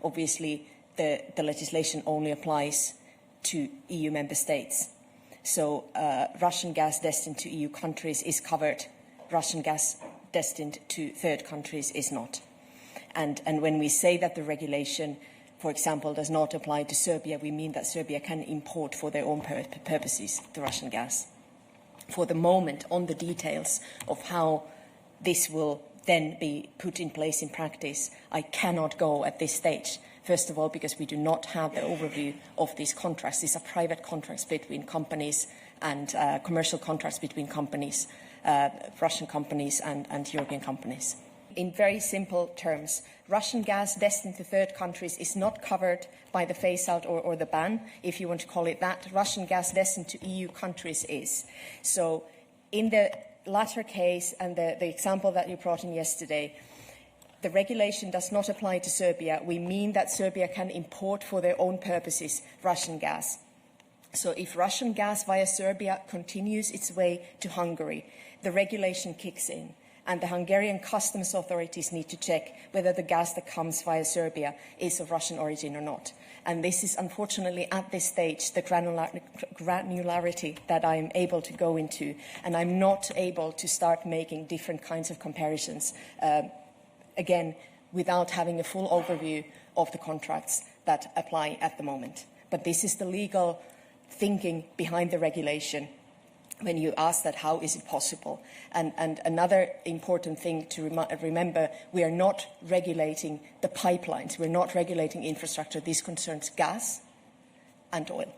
Obviously, the legislation only applies to EU member states. So Russian gas destined to EU countries is covered. Russian gas destined to third countries is not. And when we say that the regulation, for example, does not apply to Serbia, we mean that Serbia can import for their own purposes the Russian gas. For the moment, on the details of how this will then be put in place in practice, I cannot go at this stage. First of all, because we do not have the overview of these contracts. These are private contracts between companies and commercial contracts between companies, Russian companies and European companies. In very simple terms, Russian gas destined to third countries is not covered by the phase-out or the ban, if you want to call it that. Russian gas destined to EU countries is. So in the latter case and the example that you brought in yesterday, the regulation does not apply to Serbia. We mean that Serbia can import for their own purposes Russian gas. So if Russian gas via Serbia continues its way to Hungary, the regulation kicks in. And the Hungarian customs authorities need to check whether the gas that comes via Serbia is of Russian origin or not. And this is, unfortunately, at this stage, the granularity that I'm able to go into. And I'm not able to start making different kinds of comparisons, again, without having a full overview of the contracts that apply at the moment. But this is the legal thinking behind the regulation. When you ask that, how is it possible? And another important thing to remember, we are not regulating the pipelines. We're not regulating infrastructure. This concerns gas and oil.